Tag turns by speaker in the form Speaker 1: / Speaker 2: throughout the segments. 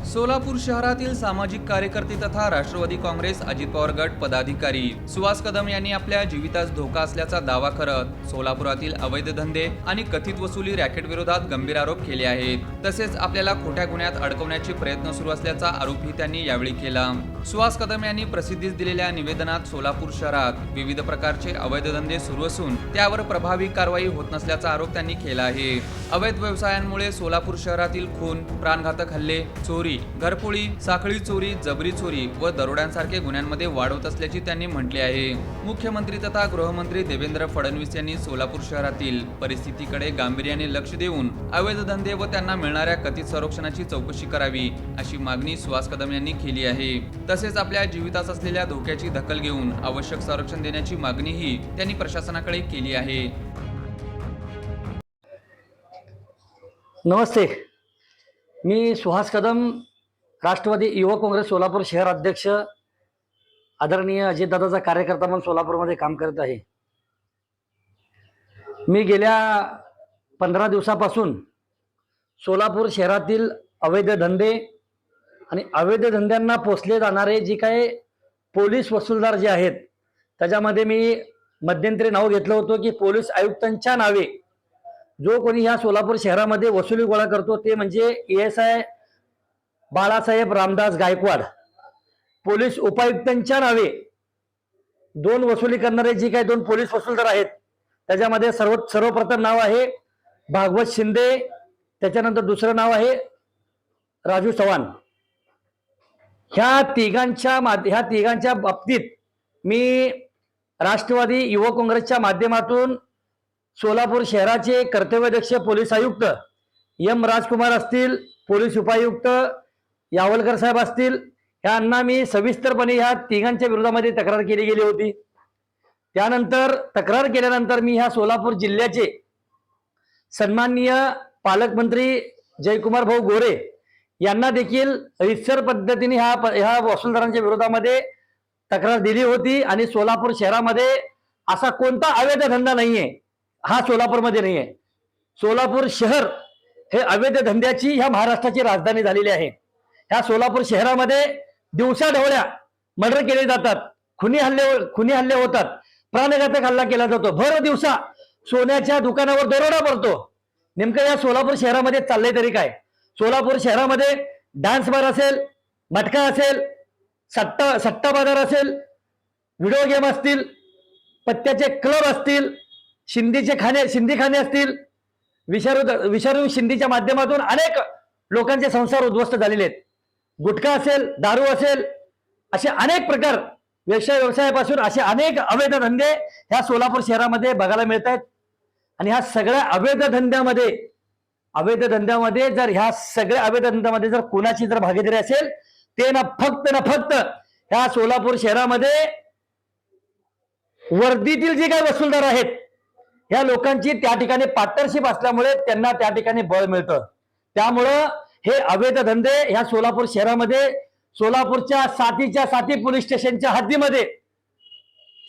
Speaker 1: सोलापूर शहरातील सामाजिक कार्यकर्ते तथा राष्ट्रवादी काँग्रेस अजित पवार गट पदाधिकारी सुहास कदम यांनी आपल्या जीवितास धोका असल्याचा दावा करत सोलापुरातील अवैध धंदे आणि कथित वसुली रॅकेट विरोधात गंभीर आरोप केले आहेत। तसेच आपल्याला खोट्या गुन्ह्यात अडकवण्याचे प्रयत्न सुरू असल्याचा आरोपही त्यांनी यावेळी केला। सुहास कदम यांनी प्रसिद्धीस दिलेल्या निवेदनात सोलापूर शहरात विविध प्रकारचे अवैध धंदे सुरू असून त्यावर प्रभावी कारवाई होत नसल्याचा आरोप त्यांनी केला आहे। अवैध व्यवसायांमुळे सोलापूर शहरातील खून, प्राणघातक हल्ले, चोरी, घरफोडी, साखळी चोरी, जबरी चोरी व दरोड्यांसारखे गुन्ह्यांमध्ये वाढ होत असल्याचे त्यांनी म्हटले आहे। मुख्यमंत्री तथा गृहमंत्री देवेंद्र फडणवीस यांनी सोलापूर शहरातील परिस्थितीकडे गांभीर्याने लक्ष देऊन अवैध धंदे व त्यांना मिळणाऱ्या कथित संरक्षणाची चौकशी करावी अशी मागणी सुहास कदम यांनी केली आहे। तसेच आपल्या जीवितास असलेल्या धोक्याची दखल घेऊन आवश्यक संरक्षण देण्याची मागणीही त्यांनी प्रशासनाकडे केली आहे।
Speaker 2: नमस्ते, मी सुहास कदम, राष्ट्रवादी युवक काँग्रेस सोलापूर शहर अध्यक्ष, आदरणीय अजितदादाचा कार्यकर्ता म्हणून सोलापूरमध्ये काम करत आहे। मी गेल्या 15 दिवसापासून सोलापूर शहरातील अवैध धंदे आणि अवैध धंद्यांना पोसले जाणारे जी काही पोलीस वसूलदार जे आहेत त्याच्यामध्ये मी मध्यंतरी नाव घेतलं होतं की पोलीस आयुक्तांच्या नावे जो कोणी ह्या सोलापूर शहरामध्ये वसुली गोळा करतो ते म्हणजे ASI बाळासाहेब रामदास गायकवाड। पोलीस उपायुक्तांच्या नावे दोन वसुली करणारे जी काही दोन पोलीस वसूलदार आहेत त्याच्यामध्ये सर्वप्रथम नाव आहे भागवत शिंदे, त्याच्यानंतर दुसरं नाव आहे राजू चव्हाण। ह्या तिघांच्या बाबतीत मी राष्ट्रवादी युवक काँग्रेसच्या माध्यमातून सोलापूर शहराचे कर्तव्यदक्ष पोलीस आयुक्त M राजकुमार असतील, पोलीस उपायुक्त यावलकर साहेब असतील, यांना मी सविस्तरपणे ह्या तिघांच्या विरोधामध्ये तक्रार केली गेली होती। त्यानंतर तक्रार केल्यानंतर मी ह्या सोलापूर जिल्ह्याचे सन्माननीय पालकमंत्री जयकुमार भाऊ गोरे यांना देखील रितसर पद्धतीने ह्या वसूलदारांच्या विरोधामध्ये तक्रार दिली होती। आणि सोलापूर शहरामध्ये असा कोणता अवैध धंदा नाहीये, हा सोलापूरमध्ये नाहीये। सोलापूर शहर हे अवैध धंद्याची ह्या महाराष्ट्राची राजधानी झालेली आहे। ह्या सोलापूर शहरामध्ये दिवसाढवळ्या मर्डर केले जातात, खुनी हल्ले होतात, प्राणघातक हल्ला केला जातो, भर दिवसा सोन्याच्या दुकानावर दरोडा पडतो। नेमकं या सोलापूर शहरामध्ये चाललंय तरी काय? सोलापूर शहरामध्ये डान्स बार असेल, मटका असेल, सट्टा बाजार असेल, व्हिडिओ गेम असतील, पत्त्याचे क्लब असतील, शिंदी खाणे असतील, विषारू शिंदीच्या माध्यमातून अनेक लोकांचे संसार उद्ध्वस्त झालेले आहेत। गुटखा असेल, दारू असेल, असे अनेक प्रकार व्यवसायापासून असे अनेक अवैध धंदे ह्या सोलापूर शहरामध्ये बघायला मिळत आहेत। आणि ह्या सगळ्या अवैध धंद्यामध्ये जर कोणाची जर भागीदारी असेल ते ना फक्त ह्या सोलापूर शहरामध्ये वर्दीतील जे काही वसूलदार आहेत ह्या लोकांची त्या ठिकाणी पार्टनरशिप असल्यामुळे त्यांना त्या ठिकाणी बळ मिळतं। त्यामुळं हे अवैध धंदे ह्या सोलापूर शहरामध्ये सोलापूरच्या साती पोलीस स्टेशनच्या हद्दीमध्ये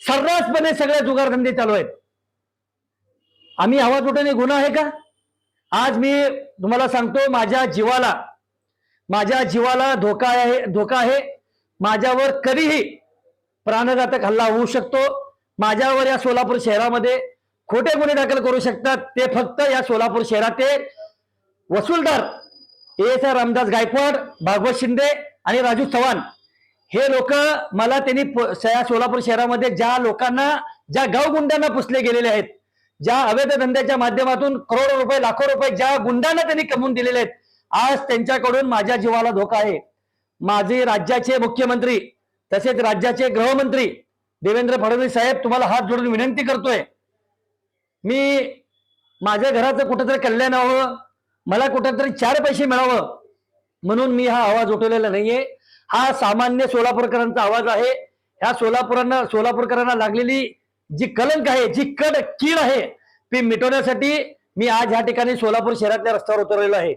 Speaker 2: सर्रासपणे सगळे जुगार धंदे चालू आहेत। आम्ही आवाज उठवणे गुन्हा आहे का? आज मी तुम्हाला सांगतो, माझ्या जीवाला धोका आहे। माझ्यावर कधीही प्राणघातक हल्ला होऊ शकतो। माझ्यावर या सोलापूर शहरामध्ये खोटे गुन्हे दाखल करू शकतात ते फक्त या सोलापूर शहराचे वसूलदार ASI रामदास गायकवाड, भागवत शिंदे आणि राजू चव्हाण हे लोक। मला त्यांनी सोलापूर शहरामध्ये ज्या गावगुंड्यांना पुसले गेलेले आहेत, ज्या अवैध धंद्याच्या माध्यमातून करोडो रुपये, लाखो रुपये ज्या गुंडांना त्यांनी कमवून दिलेले आहेत, आज त्यांच्याकडून माझ्या जीवाला धोका आहे। माझे राज्याचे मुख्यमंत्री तसेच राज्याचे गृहमंत्री देवेंद्र फडणवीस साहेब, तुम्हाला हात जोडून विनंती करतोय, मी माझ्या घराचं कुठेतरी कल्याण व्हावं, मला कुठेतरी 4 पैसे मिळावं म्हणून मी हा आवाज उठवलेला नाहीये। हा सामान्य सोलापूरकरांचा आवाज आहे। ह्या सोलापूरकरांना लागलेली जी कलंक आहे, जी कीड आहे ती मिटवण्यासाठी मी आज ह्या ठिकाणी सोलापूर शहरातल्या रस्त्यावर उतरलेलो आहे।